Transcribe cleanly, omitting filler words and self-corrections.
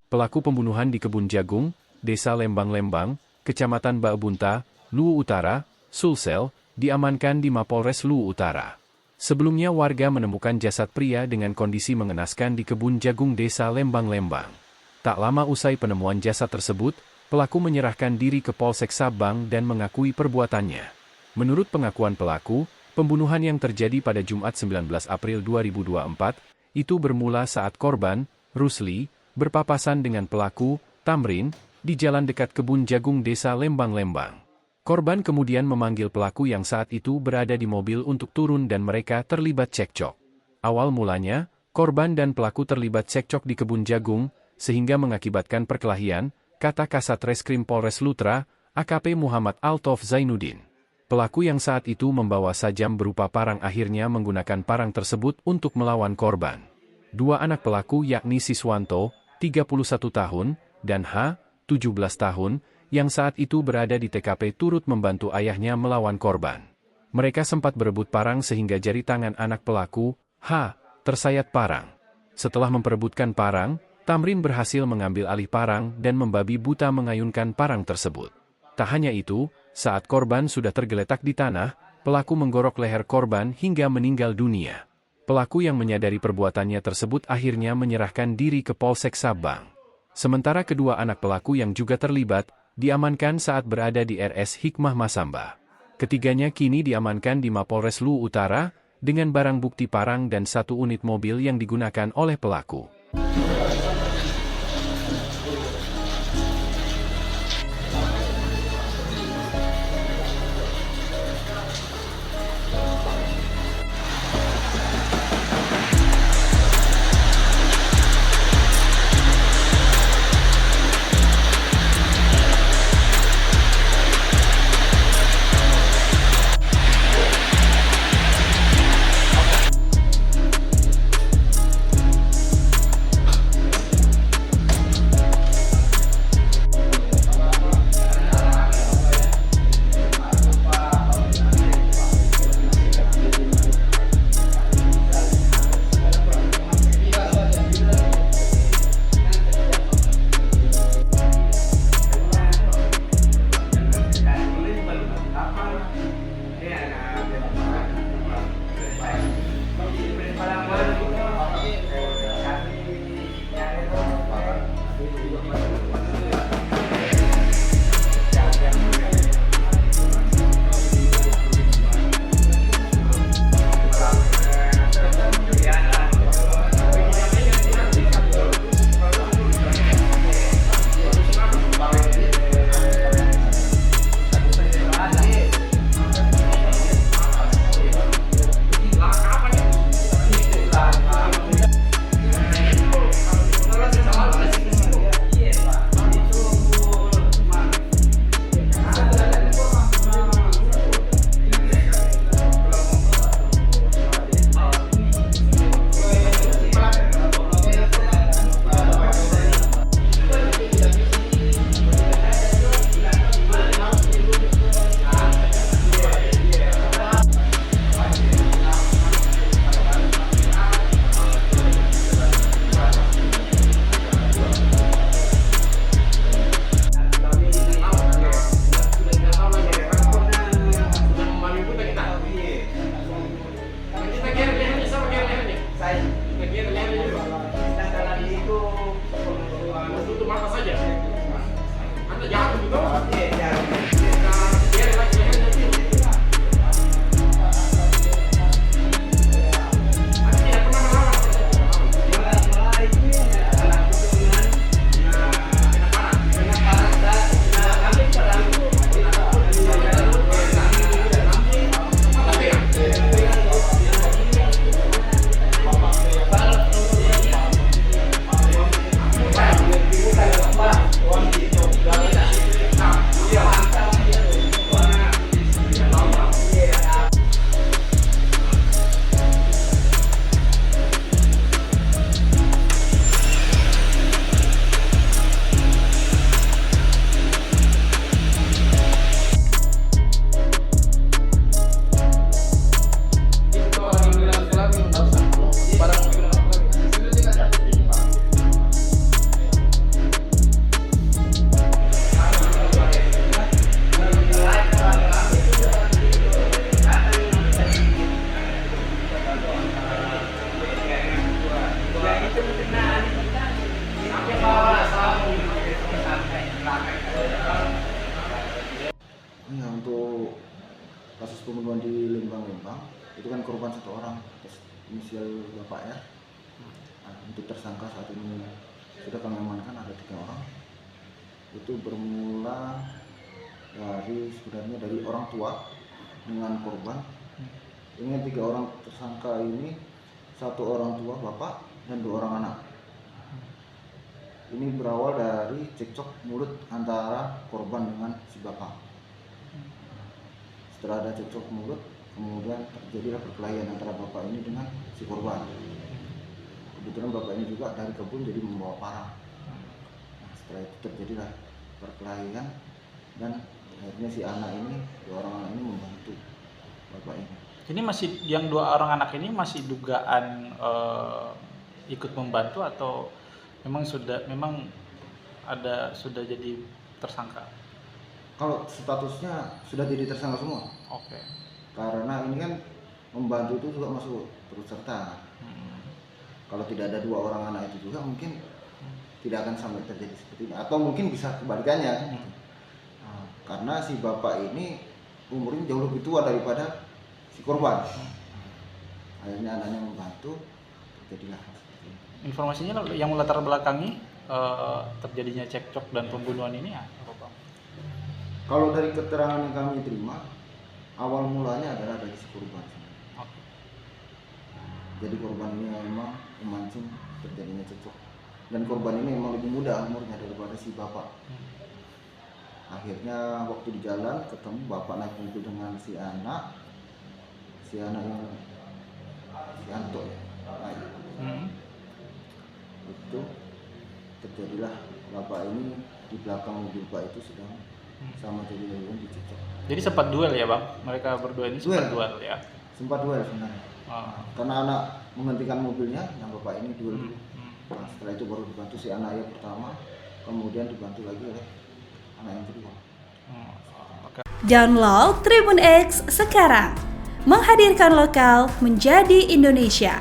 pelaku pembunuhan di Kebun Jagung, Desa Lembang-Lembang, Kecamatan Baebunta, Luwu Utara, Sulsel, diamankan di Mapolres Luwu Utara. Sebelumnya warga menemukan jasad pria dengan kondisi mengenaskan di Kebun Jagung Desa Lembang-Lembang. Tak lama usai penemuan jasad tersebut, pelaku menyerahkan diri ke Polsek Sabang dan mengakui perbuatannya. Menurut pengakuan pelaku, pembunuhan yang terjadi pada Jumat 19 April 2024, itu bermula saat korban, Rusli, berpapasan dengan pelaku, Tamrin, di jalan dekat Kebun Jagung Desa Lembang-Lembang. Korban kemudian memanggil pelaku yang saat itu berada di mobil untuk turun dan mereka terlibat cekcok. Awal mulanya, korban dan pelaku terlibat cekcok di Kebun Jagung, sehingga mengakibatkan perkelahian, kata Kasat Reskrim Polres Lutra, AKP Muhammad Altof Zainuddin. Pelaku yang saat itu membawa sajam berupa parang akhirnya menggunakan parang tersebut untuk melawan korban. Dua anak pelaku yakni Siswanto, 31 tahun, dan H, 17 tahun, yang saat itu berada di TKP turut membantu ayahnya melawan korban. Mereka sempat berebut parang sehingga jari tangan anak pelaku, H, tersayat parang. Setelah memperebutkan parang, Tamrin berhasil mengambil alih parang dan membabi buta mengayunkan parang tersebut. Tak hanya itu, saat korban sudah tergeletak di tanah, pelaku menggorok leher korban hingga meninggal dunia. Pelaku yang menyadari perbuatannya tersebut akhirnya menyerahkan diri ke Polsek Sabang. Sementara kedua anak pelaku yang juga terlibat, diamankan saat berada di RS Hikmah Masamba. Ketiganya kini diamankan di Mapolres Luwu Utara, dengan barang bukti parang dan 1 unit mobil yang digunakan oleh pelaku. Lembang. Itu kan korban 1 orang atas inisial Bapak R. Nah, untuk tersangka saat ini sudah kami amankan ada 3 orang. Itu bermula sebenarnya dari orang tua dengan korban. Ini 3 orang tersangka ini, 1 orang tua bapak dan 2 orang anak. Ini berawal dari cekcok mulut antara korban dengan si bapak. Setelah ada cekcok mulut, kemudian terjadilah perkelahian antara bapak ini dengan si korban. Kebetulan bapak ini juga dari kebun jadi membawa parang. Nah, setelah itu terjadilah perkelahian dan akhirnya si anak ini, 2 orang anak ini membantu bapak ini. Ini masih yang 2 orang anak ini masih dugaan ikut membantu atau memang sudah jadi tersangka? Kalau statusnya sudah jadi tersangka semua. Oke. Karena ini kan membantu itu juga masuk turut serta. Kalau tidak ada 2 orang anak itu juga mungkin tidak akan sampai terjadi seperti ini, atau mungkin bisa kebalikannya. Nah, karena si bapak ini umurnya jauh lebih tua daripada si korban. Akhirnya anaknya membantu, terjadilah seperti ini. Informasinya yang melatar belakangi terjadinya cekcok dan pembunuhan ini apa, Bang? Kalau dari keterangan yang kami terima, awal mulanya adalah dari si korban. Oke. Jadi korban ini memang memancing terjadinya cekcok, dan korban ini memang lebih muda umurnya daripada si bapak. Akhirnya waktu di jalan ketemu bapak naik mobil dengan si anak yang si Anto ya. Itu terjadilah bapak ini di belakang mobil pak itu sedang sama cewek dicekcok. Jadi sempat duel ya, Bang? Mereka berdua ini sempat duel ya? Sempat duel sebenarnya. Karena anak menghentikan mobilnya, yang bapak ini duel dulu. Nah, setelah itu baru dibantu si anak yang pertama, kemudian dibantu lagi oleh anak yang kedua. Download Tribun X sekarang, menghadirkan lokal menjadi Indonesia.